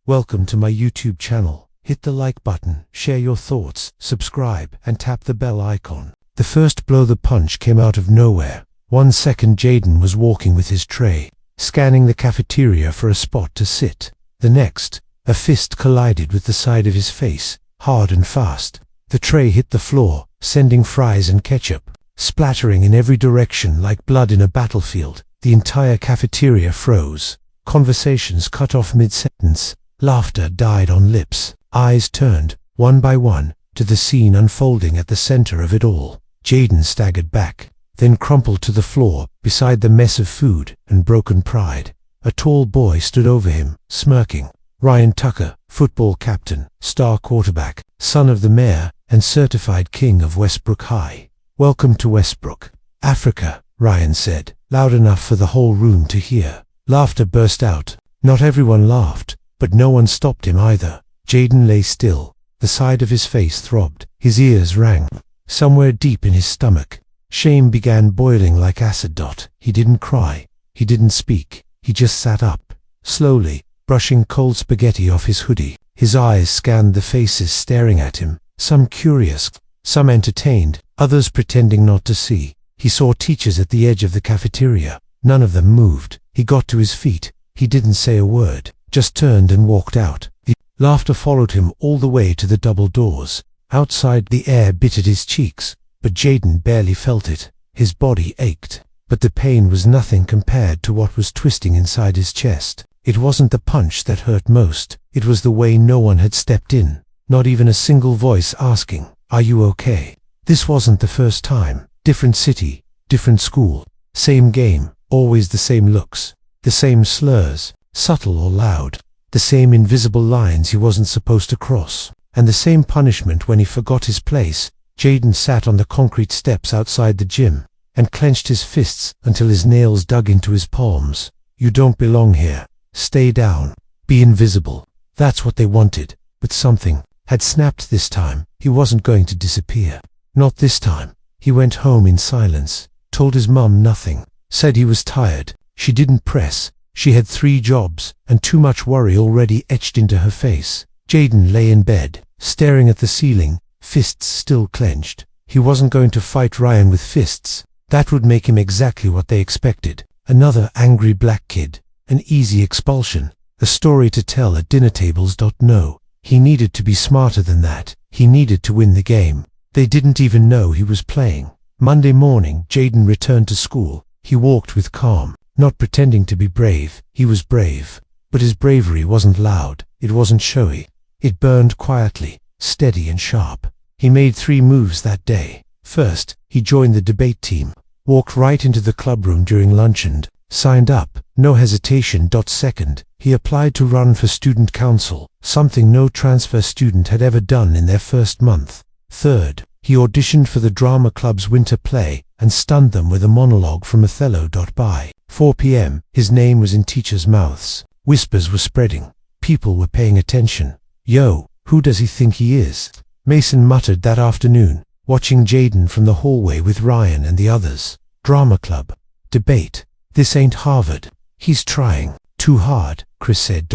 Welcome to my YouTube channel. Hit the like button, share your thoughts, subscribe, and tap the bell icon. The first blow the punch came out of nowhere. 1 second Jaden was walking with his tray, scanning the cafeteria for a spot to sit. The next, a fist collided with the side of his face, hard and fast. The tray hit the floor, sending fries and ketchup splattering in every direction like blood in a battlefield. The entire cafeteria froze. Conversations cut off mid-sentence. Laughter died on lips. Eyes turned, one by one, to the scene unfolding at the center of it all. Jaden staggered back, then crumpled to the floor beside the mess of food and broken pride. A tall boy stood over him, smirking. Ryan Tucker, football captain, star quarterback, son of the mayor, and certified king of Westbrook High. "Welcome to Westbrook, Africa," Ryan said, loud enough for the whole room to hear. Laughter burst out. Not everyone laughed, but no one stopped him either. Jaden lay still. The side of his face throbbed. His ears rang. Somewhere deep in his stomach, shame began boiling like acid. He didn't cry. He didn't speak. He just sat up, slowly, brushing cold spaghetti off his hoodie. His eyes scanned the faces staring at him, some curious, some entertained, others pretending not to see. He saw teachers at the edge of the cafeteria. None of them moved. He got to his feet. He didn't say a word, just turned and walked out. The laughter followed him all the way to the double doors. Outside, the air bit at his cheeks, but Jaden barely felt it. His body ached, but the pain was nothing compared to what was twisting inside his chest. It wasn't the punch that hurt most. It was the way no one had stepped in, not even a single voice asking, "Are you okay?" This wasn't the first time. Different city, different school, same game, always the same looks, the same slurs, subtle or loud, the same invisible lines he wasn't supposed to cross, and the same punishment when he forgot his place. Jaden sat on the concrete steps outside the gym and clenched his fists until his nails dug into his palms. "You don't belong here. Stay down. Be invisible." That's what they wanted, but something had snapped this time. He wasn't going to disappear. Not this time. He went home in silence, told his mum nothing, said he was tired. She didn't press. She had 3 jobs, and too much worry already etched into her face. Jaden lay in bed, staring at the ceiling, fists still clenched. He wasn't going to fight Ryan with fists. That would make him exactly what they expected. Another angry black kid. An easy expulsion. A story to tell at dinner tables. No. He needed to be smarter than that. He needed to win the game. They didn't even know he was playing. Monday morning, Jaden returned to school. He walked with calm, not pretending to be brave. He was brave. But his bravery wasn't loud. It wasn't showy. It burned quietly, steady and sharp. He made 3 moves that day. First, he joined the debate team, walked right into the clubroom during lunch and signed up. No hesitation. Second, he applied to run for student council, something no transfer student had ever done in their first month. Third, he auditioned for the drama club's winter play and stunned them with a monologue from Othello. By 4 p.m., his name was in teachers' mouths. Whispers were spreading. People were paying attention. "Yo, who does he think he is?" Mason muttered that afternoon, watching Jaden from the hallway with Ryan and the others. Drama club. Debate. This ain't Harvard. He's trying too hard, Chris said.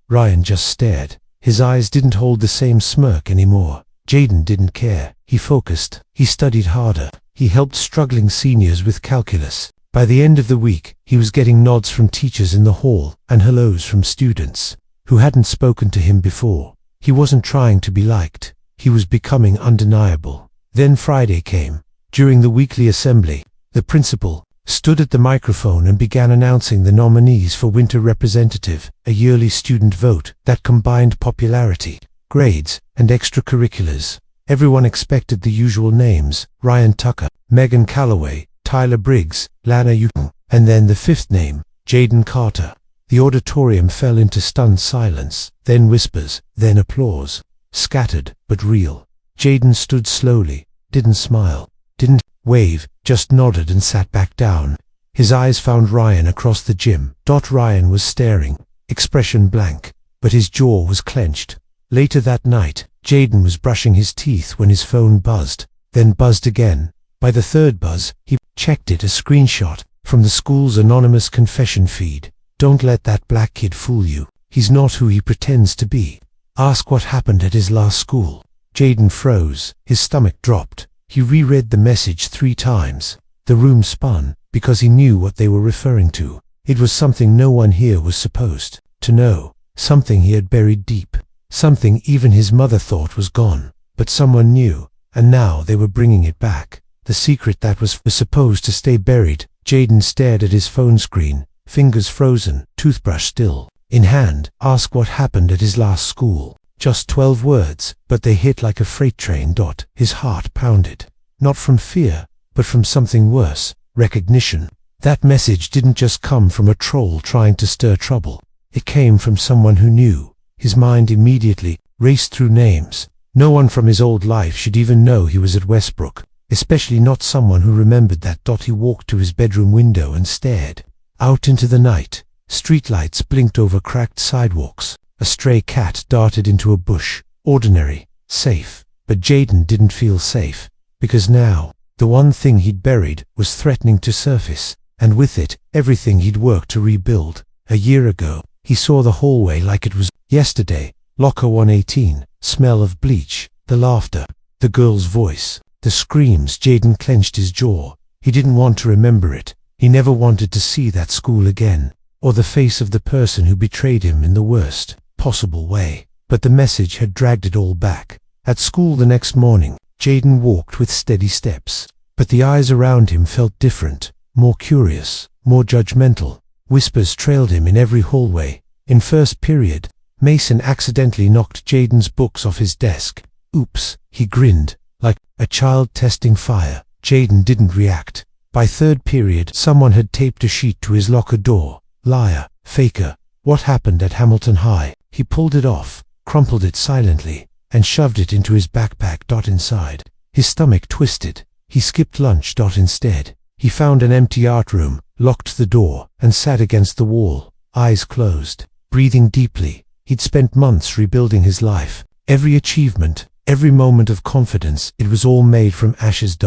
Ryan just stared. His eyes didn't hold the same smirk anymore. Jaden didn't care. He focused. He studied harder. He helped struggling seniors with calculus. By the end of the week, he was getting nods from teachers in the hall and hellos from students who hadn't spoken to him before. He wasn't trying to be liked. He was becoming undeniable. Then Friday came. During the weekly assembly, the principal stood at the microphone and began announcing the nominees for winter representative, a yearly student vote that combined popularity, grades, and extracurriculars. Everyone expected the usual names: Ryan Tucker, Megan Calloway, Tyler Briggs, Lana Uton, and then the 5th name, Jaden Carter. The auditorium fell into stunned silence, then whispers, then applause. Scattered, but real. Jaden stood slowly, didn't smile, didn't wave, just nodded and sat back down. His eyes found Ryan across the gym. Ryan was staring, expression blank, but his jaw was clenched. Later that night, Jaden was brushing his teeth when his phone buzzed, then buzzed again. By the 3rd buzz, he checked it, a screenshot from the school's anonymous confession feed. "Don't let that black kid fool you. He's not who he pretends to be. Ask what happened at his last school. Jaden froze. His stomach dropped. He reread the message 3 times. The room spun, because he knew what they were referring to. It was something no one here was supposed to know. Something he had buried deep. Something even his mother thought was gone. But someone knew, and now they were bringing it back. The secret that was supposed to stay buried. Jaden stared at his phone screen, fingers frozen, toothbrush still in hand. Ask what happened at his last school. Just 12 words, but they hit like a freight train. His heart pounded. Not from fear, but from something worse, recognition. That message didn't just come from a troll trying to stir trouble. It came from someone who knew. His mind immediately raced through names. No one from his old life should even know he was at Westbrook, especially not someone who remembered that. He walked to his bedroom window and stared out into the night. Streetlights blinked over cracked sidewalks. A stray cat darted into a bush. Ordinary, safe. But Jaden didn't feel safe, because now, the one thing he'd buried was threatening to surface, and with it, everything he'd worked to rebuild. A year ago, he saw the hallway like it was yesterday. Locker 118, smell of bleach, the laughter, the girl's voice, the screams. Jaden clenched his jaw. He didn't want to remember it. He never wanted to see that school again, or the face of the person who betrayed him in the worst possible way. But the message had dragged it all back. At school the next morning, Jaden walked with steady steps, but the eyes around him felt different, more curious, more judgmental. Whispers trailed him in every hallway. In first period, Mason accidentally knocked Jaden's books off his desk. Oops, he grinned, like a child testing fire. Jaden didn't react. By third period, someone had taped a sheet to his locker door. Liar, faker. What happened at Hamilton High? He pulled it off, crumpled it silently, and shoved it into his backpack. Inside, his stomach twisted. He skipped lunch. Instead, he found an empty art room, locked the door, and sat against the wall, eyes closed, breathing deeply. He'd spent months rebuilding his life. Every achievement, every moment of confidence, it was all made from ashes.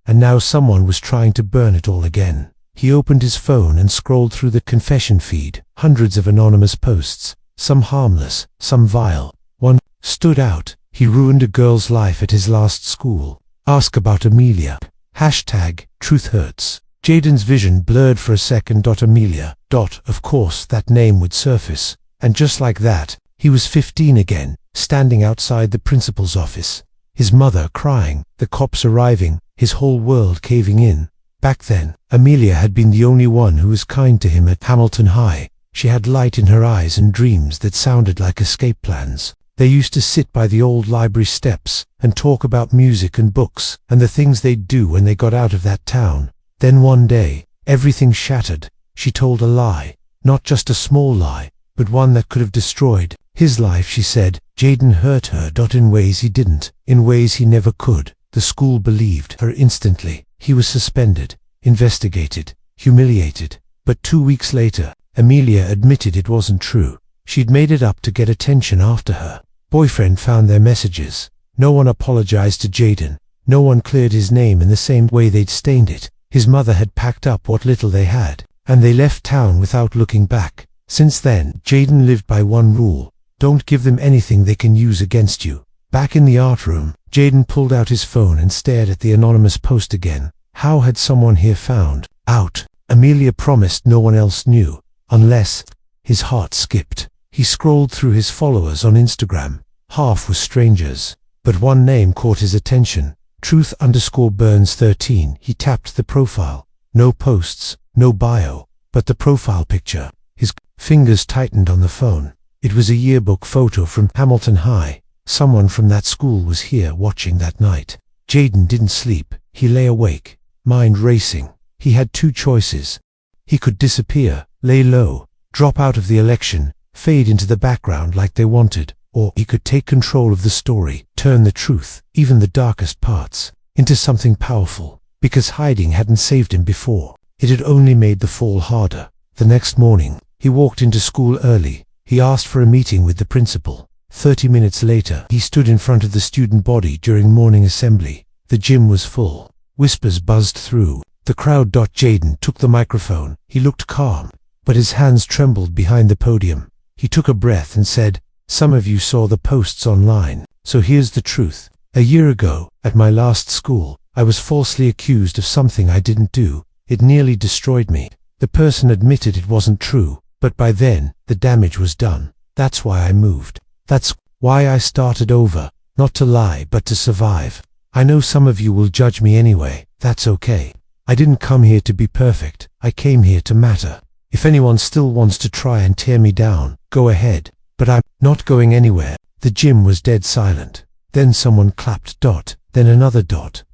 And now someone was trying to burn it all again. He opened his phone and scrolled through the confession feed. Hundreds of anonymous posts, some harmless, some vile. One stood out. He ruined a girl's life at his last school. Ask about Amelia. Hashtag truth hurts. Jaden's vision blurred for a second. Amelia. Of course that name would surface. And just like that, he was 15 again, standing outside the principal's office. His mother crying, the cops arriving, his whole world caving in. Back then, Amelia had been the only one who was kind to him at Hamilton High. She had light in her eyes and dreams that sounded like escape plans. They used to sit by the old library steps and talk about music and books and the things they'd do when they got out of that town. Then one day, everything shattered. She told a lie, not just a small lie, but one that could have destroyed his life. She said Jaden hurt her. In ways he didn't, in ways he never could. The school believed her instantly. He was suspended, investigated, humiliated. But 2 weeks later, Amelia admitted it wasn't true. She'd made it up to get attention after her boyfriend found their messages. No one apologized to Jaden. No one cleared his name in the same way they'd stained it. His mother had packed up what little they had, and they left town without looking back. Since then, Jaden lived by one rule: don't give them anything they can use against you. Back in the art room, Jaden pulled out his phone and stared at the anonymous post again. How had someone here found out? Amelia promised no one else knew, unless... His heart skipped. He scrolled through his followers on Instagram. Half were strangers, but one name caught his attention. Truth_Burns13. He tapped the profile. No posts, no bio, but the profile picture. His fingers tightened on the phone. It was a yearbook photo from Hamilton High. Someone from that school was here watching that night. Jaden didn't sleep. He lay awake, mind racing. He had 2 choices. He could disappear, lay low, drop out of the election, fade into the background like they wanted, or he could take control of the story, turn the truth, even the darkest parts, into something powerful. Because hiding hadn't saved him before. It had only made the fall harder. The next morning, he walked into school early. He asked for a meeting with the principal. 30 minutes later, he stood in front of the student body during morning assembly. The gym was full. Whispers buzzed through the crowd. Jaden took the microphone. He looked calm, but his hands trembled behind the podium. He took a breath and said, "Some of you saw the posts online, so here's the truth. A year ago, at my last school, I was falsely accused of something I didn't do. It nearly destroyed me. The person admitted it wasn't true, but by then, the damage was done. That's why I moved. That's why I started over, not to lie but to survive. I know some of you will judge me anyway. That's okay. I didn't come here to be perfect. I came here to matter. If anyone still wants to try and tear me down, go ahead. But I'm not going anywhere." The gym was dead silent. Then someone clapped. Then another.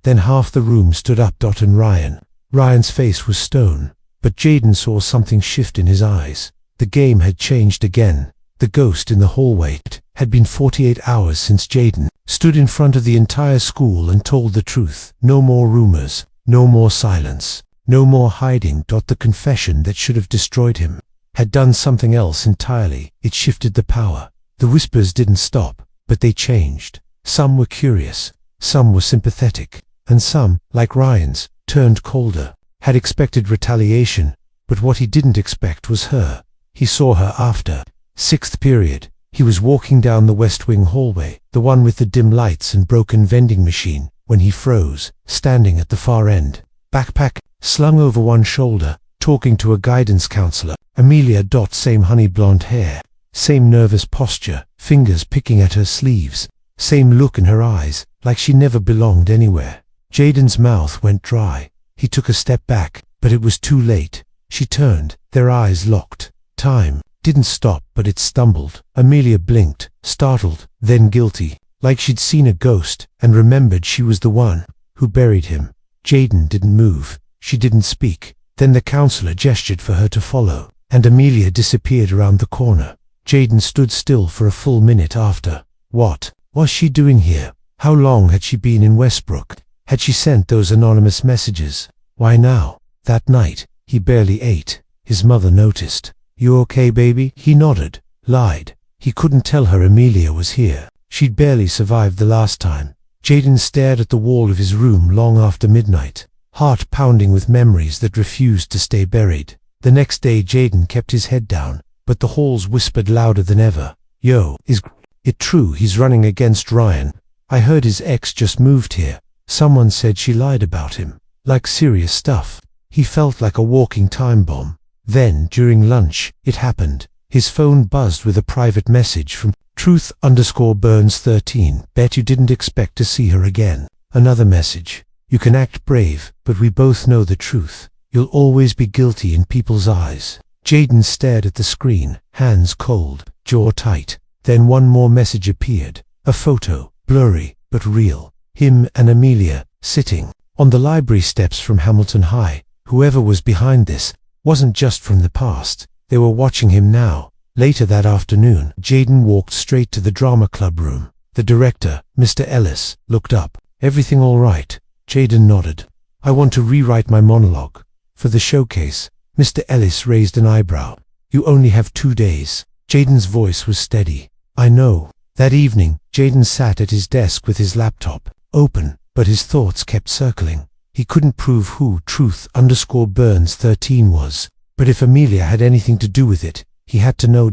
Then half the room stood up. And Ryan's face was stone, but Jaden saw something shift in his eyes. The game had changed again. The ghost in the hallway. It had been 48 hours since Jaden stood in front of the entire school and told the truth. No more rumors, no more silence, no more hiding. The confession that should have destroyed him had done something else entirely. It shifted the power. The whispers didn't stop, but they changed. Some were curious, some were sympathetic, and some, like Ryan's, turned colder. Had expected retaliation, but what he didn't expect was her. He saw her after 6th period. He was walking down the West Wing hallway, the one with the dim lights and broken vending machine, when he froze, standing at the far end, backpack slung over one shoulder, talking to a guidance counselor. Amelia. Same honey blonde hair, same nervous posture, fingers picking at her sleeves, same look in her eyes, like she never belonged anywhere. Jaden's mouth went dry. He took a step back, but it was too late. She turned, their eyes locked. Time didn't stop, but it stumbled. Amelia blinked, startled, then guilty, like she'd seen a ghost, and remembered she was the one who buried him. Jaden didn't move. She didn't speak. Then the counselor gestured for her to follow, and Amelia disappeared around the corner. Jaden stood still for a full minute after. What was she doing here? How long had she been in Westbrook? Had she sent those anonymous messages? Why now? That night, he barely ate. His mother noticed. "You okay, baby?" He nodded, lied. He couldn't tell her Amelia was here. She'd barely survived the last time. Jaden stared at the wall of his room long after midnight, heart pounding with memories that refused to stay buried. The next day Jaden kept his head down, but the halls whispered louder than ever. "Yo, is it true he's running against Ryan? I heard his ex just moved here. Someone said she lied about him." Like serious stuff. He felt like a walking time bomb. Then, during lunch, it happened. His phone buzzed with a private message from Truth_Burns13. "Bet you didn't expect to see her again." Another message. "You can act brave, but we both know the truth. You'll always be guilty in people's eyes." Jaden stared at the screen, hands cold, jaw tight. Then one more message appeared. A photo, blurry, but real. Him and Amelia, sitting on the library steps from Hamilton High. Whoever was behind this wasn't just from the past. They were watching him now. Later that afternoon, Jaden walked straight to the drama club room. The director, Mr. Ellis, looked up. "Everything all right?" Jaden nodded. "I want to rewrite my monologue for the showcase." Mr. Ellis raised an eyebrow. "You only have 2 days." Jaden's voice was steady. "I know." That evening, Jaden sat at his desk with his laptop open, but his thoughts kept circling. He couldn't prove who Truth_Burns13 was, but if Amelia had anything to do with it, he had to know.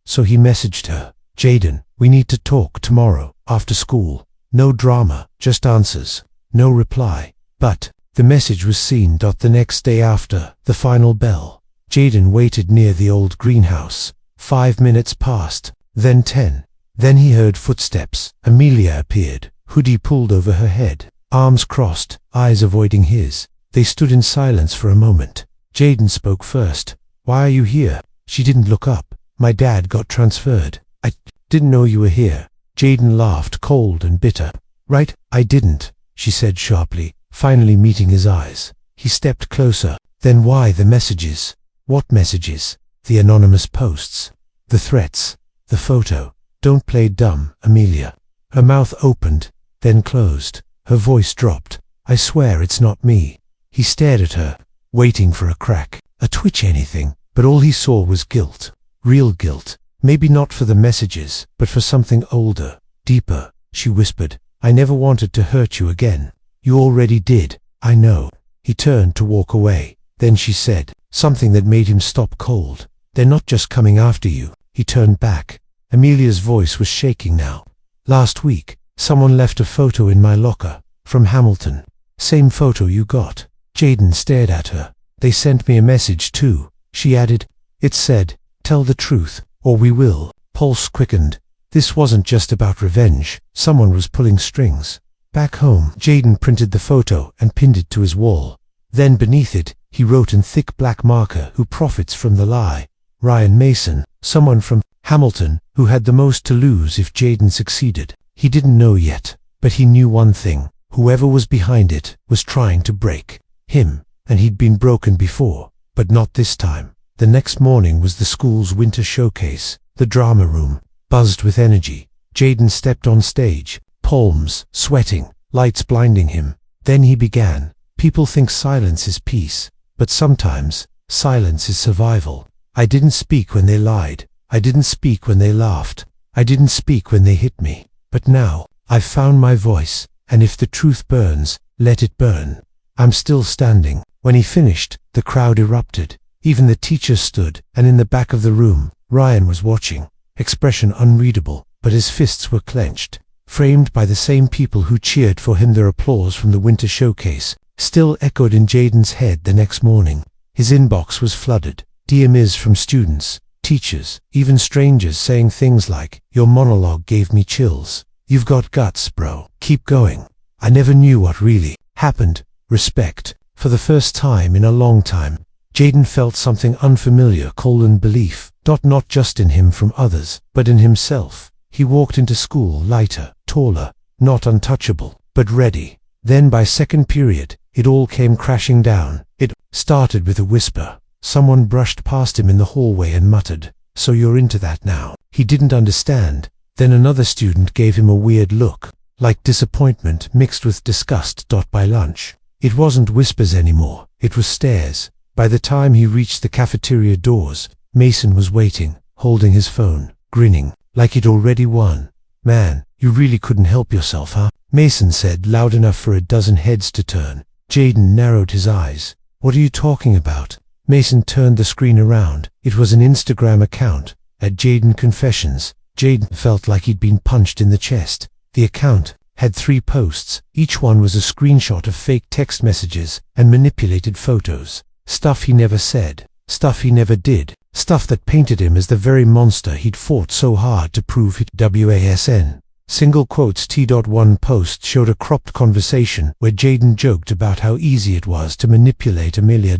So he messaged her. "Jaden, we need to talk tomorrow, after school. No drama, just answers." No reply. But the message was seen. The next day after the final bell, Jaden waited near the old greenhouse. 5 minutes passed, then 10. Then he heard footsteps. Amelia appeared, hoodie pulled over her head, arms crossed, eyes avoiding his. They stood in silence for a moment. Jaden spoke first. "Why are you here?" She didn't look up. "My dad got transferred. I didn't know you were here." Jaden laughed, cold and bitter. "Right, I didn't," she said sharply, finally meeting his eyes. He stepped closer. "Then why the messages?" "What messages?" "The anonymous posts. The threats. The photo." "Don't play dumb, Amelia." Her mouth opened, then closed. Her voice dropped. "I swear it's not me." He stared at her, waiting for a crack, a twitch, anything, but all he saw was guilt. Real guilt. Maybe not for the messages, but for something older, deeper. She whispered, "I never wanted to hurt you again." "You already did, I know." He turned to walk away. Then she said something that made him stop cold. "They're not just coming after you." He turned back. Amelia's voice was shaking now. Last week, someone left a photo in my locker, from Hamilton. Same photo you got. Jaden stared at her. They sent me a message too, she added. It said, tell the truth, or we will. Pulse quickened. This wasn't just about revenge. Someone was pulling strings. Back home, Jaden printed the photo and pinned it to his wall. Then beneath it, he wrote in thick black marker, who profits from the lie? Ryan Mason, someone from Hamilton, who had the most to lose if Jaden succeeded. He didn't know yet, but he knew one thing. Whoever was behind it was trying to break him, and he'd been broken before, but not this time. The next morning was the school's winter showcase. The drama room buzzed with energy. Jaden stepped on stage, palms sweating, lights blinding him. Then he began. People think silence is peace, but sometimes silence is survival. I didn't speak when they lied. I didn't speak when they laughed. I didn't speak when they hit me. But now, I've found my voice, and if the truth burns, let it burn. I'm still standing. When he finished, the crowd erupted. Even the teachers stood, and in the back of the room, Ryan was watching. Expression unreadable, but his fists were clenched. Framed by the same people who cheered for him, their applause from the winter showcase still echoed in Jaden's head the next morning. His inbox was flooded. DMs from students, teachers, even strangers saying things like, your monologue gave me chills. You've got guts, bro. Keep going. I never knew what really happened. Respect. For the first time in a long time, Jaden felt something unfamiliar, belief. Not just in him from others, but in himself. He walked into school lighter, taller, not untouchable, but ready. Then by second period, it all came crashing down. It started with a whisper. Someone brushed past him in the hallway and muttered, so you're into that now. He didn't understand. Then another student gave him a weird look, like disappointment mixed with disgust. By lunch, it wasn't whispers anymore, it was stares. By the time he reached the cafeteria doors, Mason was waiting, holding his phone, grinning, like he'd already won. Man, you really couldn't help yourself, huh? Mason said, loud enough for a dozen heads to turn. Jaden narrowed his eyes. What are you talking about? Mason turned the screen around. It was an Instagram account, at Jaden Confessions. Jaden felt like he'd been punched in the chest. The account had 3 posts. Each one was a screenshot of fake text messages and manipulated photos. Stuff he never said. Stuff he never did. Stuff that painted him as the very monster he'd fought so hard to prove he'd WASN. Single quotes. T.1 post showed a cropped conversation where Jaden joked about how easy it was to manipulate Amelia.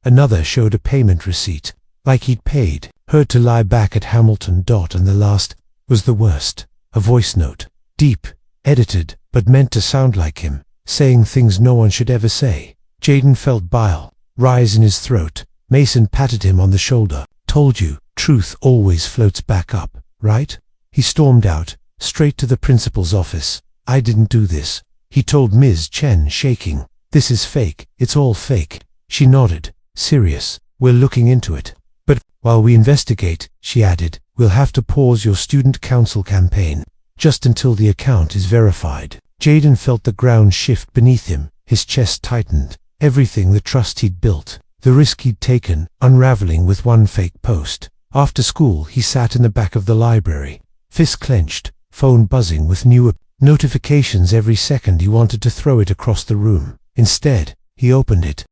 Another showed a payment receipt, like he'd paid her to lie back at Hamilton. And the last was the worst. A voice note. Deep, edited, but meant to sound like him, saying things no one should ever say. Jaden felt bile rise in his throat. Mason patted him on the shoulder. Told you, truth always floats back up, right? He stormed out, straight to the principal's office. I didn't do this, he told Ms. Chen, shaking. This is fake, it's all fake. She nodded. Serious, we're looking into it. But while we investigate, she added, we'll have to pause your student council campaign, just until the account is verified. Jaden felt the ground shift beneath him. His chest tightened. Everything, the trust he'd built, the risk he'd taken, unraveling with one fake post. After school, he sat in the back of the library, fist clenched, phone buzzing with new notifications every second. He wanted to throw it across the room. Instead, he opened it.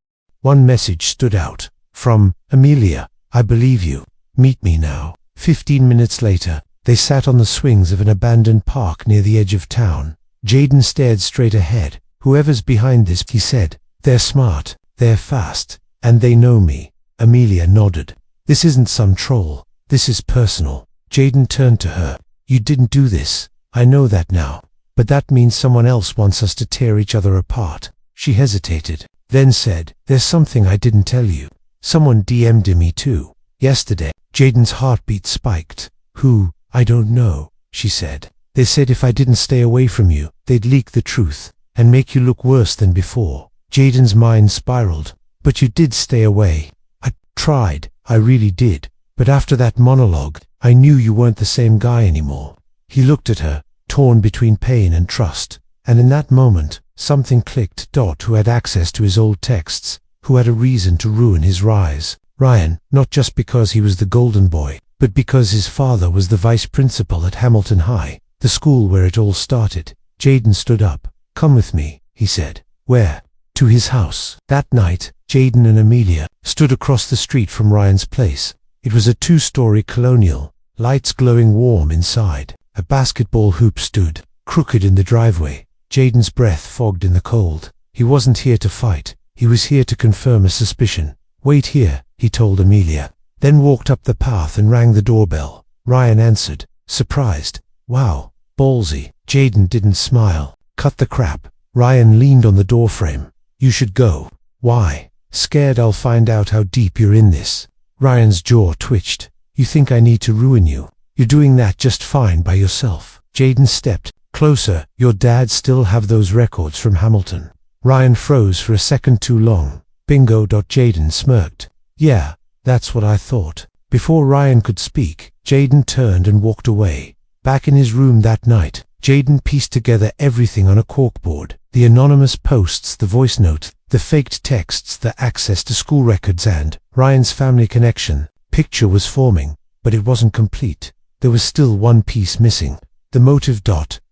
One message stood out. From Amelia. I believe you. Meet me now. 15 minutes later, they sat on the swings of an abandoned park near the edge of town. Jaden stared straight ahead. Whoever's behind this, he said. They're smart, they're fast, and they know me. Amelia nodded. This isn't some troll. This is personal. Jaden turned to her. You didn't do this. I know that now. But that means someone else wants us to tear each other apart. She hesitated, then said, there's something I didn't tell you. Someone DM'd me too. Yesterday. Jaden's heartbeat spiked. Who? I don't know, she said. They said if I didn't stay away from you, they'd leak the truth, and make you look worse than before. Jaden's mind spiraled. But you did stay away. I tried, I really did. But after that monologue, I knew you weren't the same guy anymore. He looked at her, torn between pain and trust. And in that moment, something clicked. Who had access to his old texts, who had a reason to ruin his rise. Ryan, not just because he was the golden boy, but because his father was the vice principal at Hamilton High, the school where it all started. Jaden stood up. "Come with me," he said. "Where?" "To his house." That night, Jaden and Amelia stood across the street from Ryan's place. It was a 2-story colonial, lights glowing warm inside. A basketball hoop stood crooked in the driveway. Jaden's breath fogged in the cold. He wasn't here to fight. He was here to confirm a suspicion. "Wait here," he told Amelia, then walked up the path and rang the doorbell. Ryan answered, surprised. "Wow, ballsy." Jaden didn't smile. "Cut the crap." Ryan leaned on the doorframe. "You should go." "Why?" "Scared I'll find out how deep you're in this." Ryan's jaw twitched. "You think I need to ruin you? You're doing that just fine by yourself." Jaden stepped closer. "Your dad still have those records from Hamilton?" Ryan froze for a second too long. "Bingo." Jaden smirked. "Yeah, that's what I thought." Before Ryan could speak, Jaden turned and walked away. Back in his room that night, Jaden pieced together everything on a corkboard. The anonymous posts, the voice note, the faked texts, the access to school records, and Ryan's family connection. Picture was forming, but it wasn't complete. There was still one piece missing. The motive.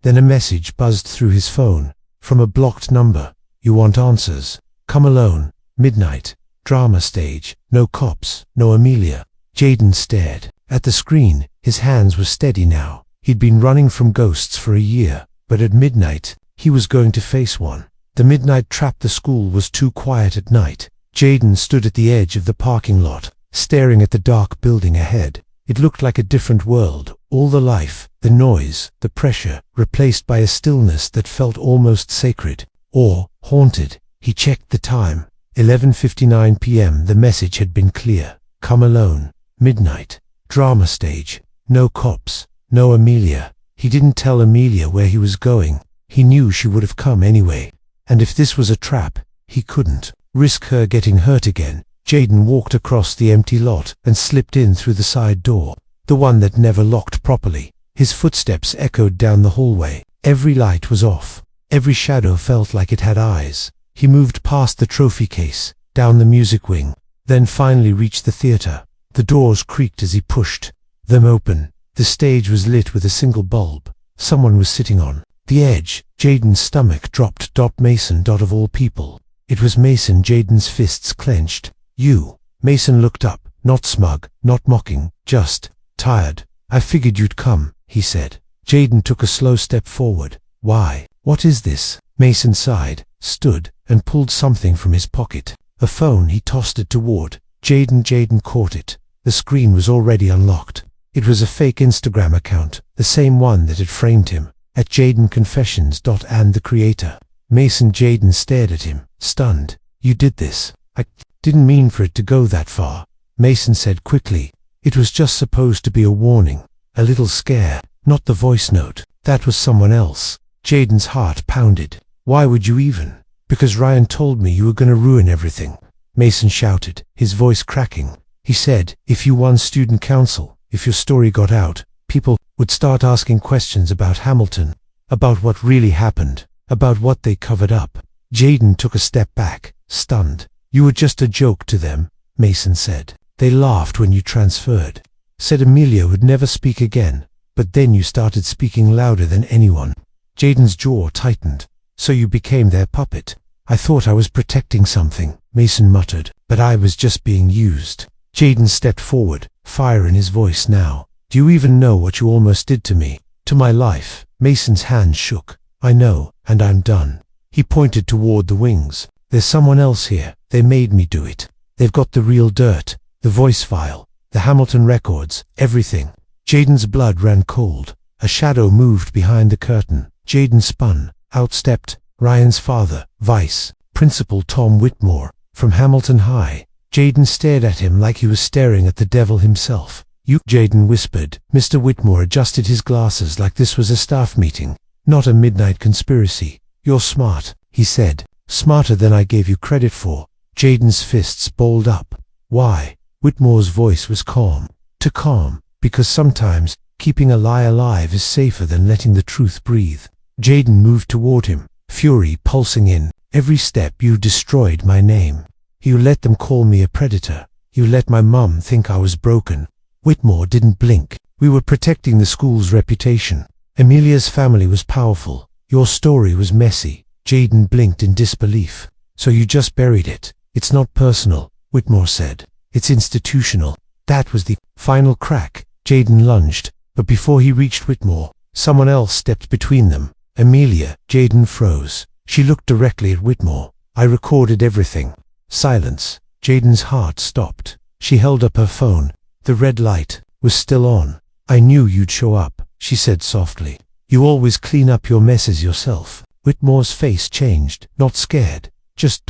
Then a message buzzed through his phone. From a blocked number. "You want answers? Come alone. Midnight. Drama stage. No cops. No Amelia." Jaden stared at the screen. His hands were steady now. He'd been running from ghosts for a year, but at midnight, he was going to face one. The midnight trap. The school was too quiet at night. Jaden stood at the edge of the parking lot, staring at the dark building ahead. It looked like a different world. All the life, the noise, the pressure, replaced by a stillness that felt almost sacred, or haunted. He checked the time. 11:59 p.m. The message had been clear. Come alone. Midnight. Drama stage. No cops. No Amelia. He didn't tell Amelia where he was going. He knew she would have come anyway. And if this was a trap, he couldn't risk her getting hurt again. Jaden walked across the empty lot and slipped in through the side door, the one that never locked properly. His footsteps echoed down the hallway. Every light was off. Every shadow felt like it had eyes. He moved past the trophy case, down the music wing, then finally reached the theater. The doors creaked as he pushed them open. The stage was lit with a single bulb. Someone was sitting on the edge. Jaden's stomach dropped. Mason. Of all people. It was Mason. Jaden's fists clenched. "You." Mason looked up, not smug, not mocking, just tired. "I figured you'd come," he said. Jaden took a slow step forward. "Why? What is this?" Mason sighed, stood, and pulled something from his pocket. A phone. He tossed it toward Jaden. Jaden caught it. The screen was already unlocked. It was a fake Instagram account, the same one that had framed him, at Jaden Confessions. And the creator. Mason. Jaden stared at him, stunned. "You did this." "I didn't mean for it to go that far," Mason said quickly. "It was just supposed to be a warning, a little scare." Not the voice note. That was someone else. Jaden's heart pounded. "Why would you even?" "Because Ryan told me you were going to ruin everything," Mason shouted, his voice cracking. "He said, if you won student council, if your story got out, people would start asking questions about Hamilton, about what really happened, about what they covered up." Jaden took a step back, stunned. "You were just a joke to them," Mason said. "They laughed when you transferred. Said Amelia would never speak again, but then you started speaking louder than anyone." Jaden's jaw tightened. "So you became their puppet." "I thought I was protecting something," Mason muttered, "but I was just being used." Jaden stepped forward, fire in his voice now. "Do you even know what you almost did to me, to my life?" Mason's hand shook. "I know, and I'm done." He pointed toward the wings. "There's someone else here. They made me do it. They've got the real dirt, the voice file, the Hamilton records, everything." Jaden's blood ran cold. A shadow moved behind the curtain. Jaden spun. Out stepped Ryan's father, Vice Principal Tom Whitmore, from Hamilton High. Jaden stared at him like he was staring at the devil himself. "You," Jaden whispered. Mr. Whitmore adjusted his glasses like this was a staff meeting, not a midnight conspiracy. "You're smart," he said. "Smarter than I gave you credit for." Jaden's fists balled up. "Why?" Whitmore's voice was calm. Too calm, because sometimes keeping a lie alive is safer than letting the truth breathe. Jaden moved toward him, fury pulsing in every step. "You destroyed my name. You let them call me a predator. You let my mom think I was broken. Whitmore didn't blink. We were protecting the school's reputation. Amelia's family was powerful. Your story was messy. Jaden blinked in disbelief. So you just buried it. It's not personal, Whitmore said. It's institutional. That was the final crack. Jaden lunged, but before he reached Whitmore, someone else stepped between them. Amelia. Jaden froze. She looked directly at Whitmore. I recorded everything. Silence. Jaden's heart stopped. She held up her phone. The red light was still on. I knew you'd show up, she said softly. You always clean up your messes yourself. Whitmore's face changed, not scared, just ...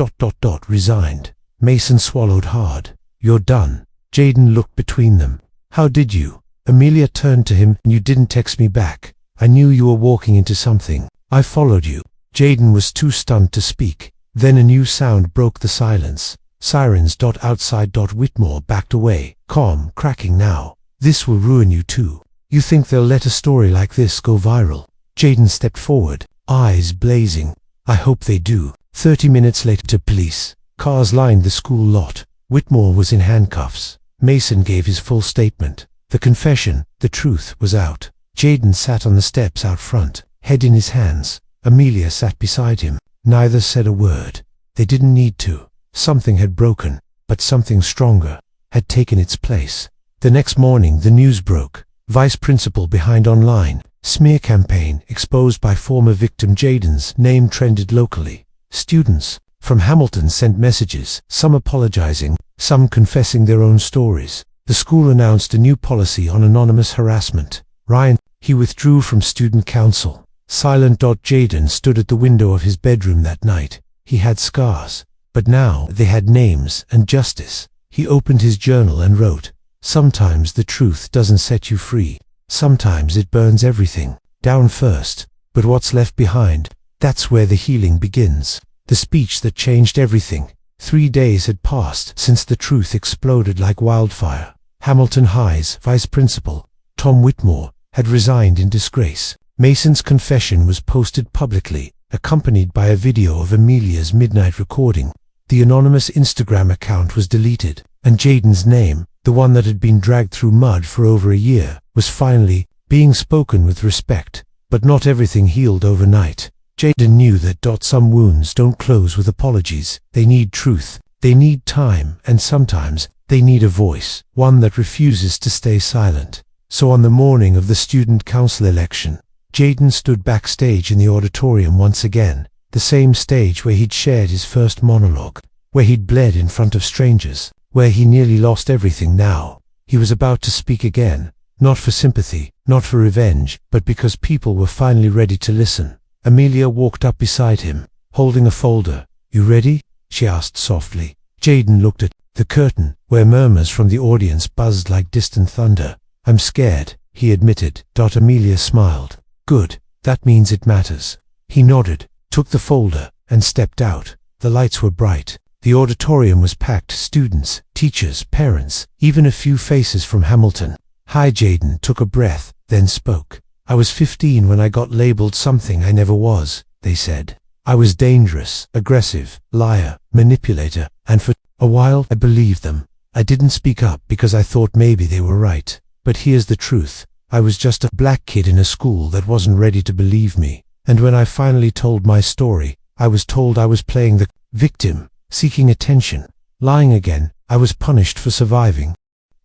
resigned. Mason swallowed hard. You're done. Jaden looked between them. How did you? Amelia turned to him. You didn't text me back. I knew you were walking into something. I followed you. Jaden was too stunned to speak. Then a new sound broke the silence. Sirens. Outside. Whitmore backed away, calm, cracking now. This will ruin you too. You think they'll let a story like this go viral? Jaden stepped forward, eyes blazing. I hope they do. 30 minutes later, police cars lined the school lot. Whitmore was in handcuffs. Mason gave his full statement. The confession, the truth, was out. Jaden sat on the steps out front, head in his hands. Amelia sat beside him. Neither said a word. They didn't need to. Something had broken, but something stronger had taken its place. The next morning the news broke. Vice principal behind online smear campaign exposed by former victim. Jaden's name trended locally. Students from Hamilton sent messages, some apologizing, some confessing their own stories. The school announced a new policy on anonymous harassment. Ryan, he withdrew from student council. Silent. Jaden stood at the window of his bedroom that night. He had scars, but now they had names and justice. He opened his journal and wrote, "Sometimes the truth doesn't set you free. Sometimes it burns everything down first. But what's left behind, that's where the healing begins." The speech that changed everything. 3 days had passed since the truth exploded like wildfire. Hamilton High's vice principal, Tom Whitmore, had resigned in disgrace. Mason's confession was posted publicly, accompanied by a video of Amelia's midnight recording. The anonymous Instagram account was deleted, and Jaden's name, the one that had been dragged through mud for over a year, was finally being spoken with respect. But not everything healed overnight. Jaden knew that some wounds don't close with apologies. They need truth, they need time, and sometimes they need a voice, one that refuses to stay silent. So on the morning of the student council election, Jaden stood backstage in the auditorium once again, the same stage where he'd shared his first monologue, where he'd bled in front of strangers, where he nearly lost everything. Now he was about to speak again, not for sympathy, not for revenge, but because people were finally ready to listen. Amelia walked up beside him, holding a folder. You ready? She asked softly. Jaden looked at the curtain, where murmurs from the audience buzzed like distant thunder. I'm scared, he admitted. Amelia smiled. Good, that means it matters. He nodded, took the folder, and stepped out. The lights were bright. The auditorium was packed. Students, teachers, parents, even a few faces from Hamilton. Hi. Jaden took a breath, then spoke. I was 15 when I got labeled something I never was, they said. I was dangerous, aggressive, liar, manipulator, and for a while I believed them. I didn't speak up because I thought maybe they were right. But here's the truth. I was just a black kid in a school that wasn't ready to believe me. And when I finally told my story, I was told I was playing the victim, seeking attention, lying again. I was punished for surviving.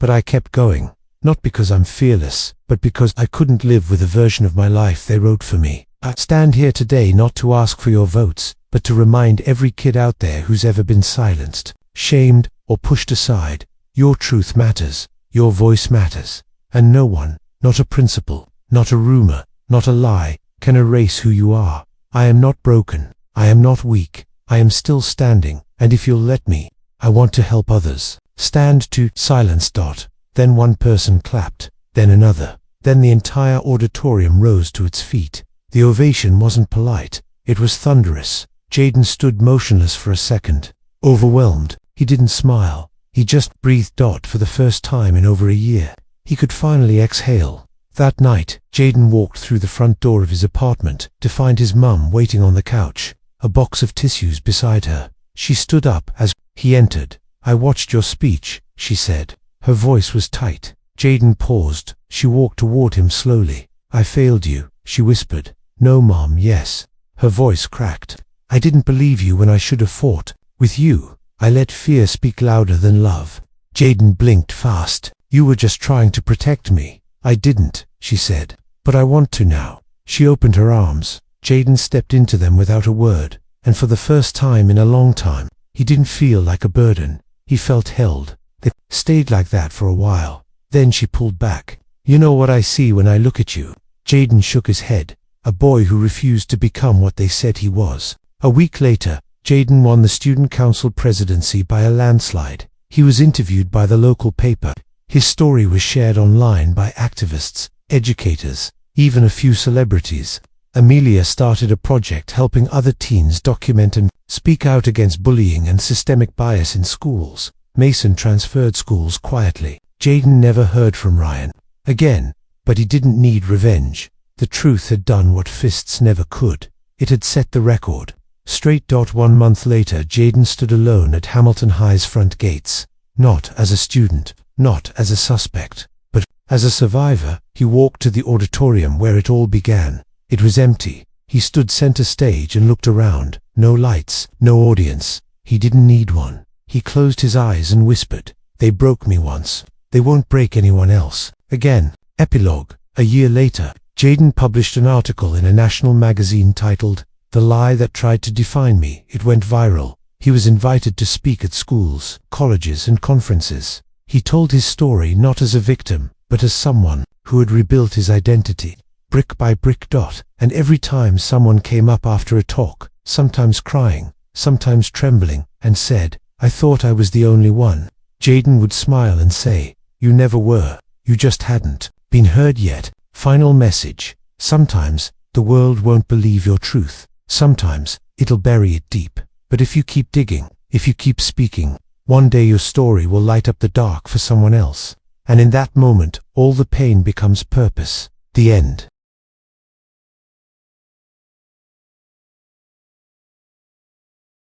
But I kept going. Not because I'm fearless, but because I couldn't live with the version of my life they wrote for me. I stand here today not to ask for your votes, but to remind every kid out there who's ever been silenced, shamed, or pushed aside. Your truth matters. Your voice matters. And no one, not a principal, not a rumor, not a lie, can erase who you are. I am not broken. I am not weak. I am still standing, and if you'll let me, I want to help others. Stand to silence. Then one person clapped, then another, then the entire auditorium rose to its feet. The ovation wasn't polite, it was thunderous. Jaden stood motionless for a second, overwhelmed. He didn't smile, he just breathed. For the first time in over a year, he could finally exhale. That night, Jaden walked through the front door of his apartment to find his mum waiting on the couch, a box of tissues beside her. She stood up as he entered. I watched your speech, she said. Her voice was tight. Jaden paused. She walked toward him slowly. I failed you, she whispered. No, Mom, yes. Her voice cracked. I didn't believe you when I should have fought. With you, I let fear speak louder than love. Jaden blinked fast. You were just trying to protect me. I didn't, she said. But I want to now. She opened her arms. Jaden stepped into them without a word, and for the first time in a long time, he didn't feel like a burden. He felt held. They stayed like that for a while. Then she pulled back. You know what I see when I look at you? Jaden shook his head. A boy who refused to become what they said he was. A week later, Jaden won the student council presidency by a landslide. He was interviewed by the local paper. His story was shared online by activists, educators, even a few celebrities. Amelia started a project helping other teens document and speak out against bullying and systemic bias in schools. Mason transferred schools quietly. Jaden never heard from Ryan again, but he didn't need revenge. The truth had done what fists never could. It had set the record. Straight. 1 month later, Jaden stood alone at Hamilton High's front gates. Not as a student, not as a suspect, but as a survivor. He walked to the auditorium where it all began. It was empty. He stood center stage and looked around. No lights, no audience. He didn't need one. He closed his eyes and whispered, "They broke me once. They won't break anyone else again." Epilogue. A year later, Jaden published an article in a national magazine titled, "The Lie That Tried to Define Me." It went viral. He was invited to speak at schools, colleges, and conferences. He told his story not as a victim, but as someone who had rebuilt his identity, brick by brick. And every time someone came up after a talk, sometimes crying, sometimes trembling, and said, "I thought I was the only one," Jaden would smile and say, "You never were. You just hadn't been heard yet." Final message. Sometimes the world won't believe your truth. Sometimes it'll bury it deep. But if you keep digging, if you keep speaking, one day your story will light up the dark for someone else. And in that moment, all the pain becomes purpose. The end.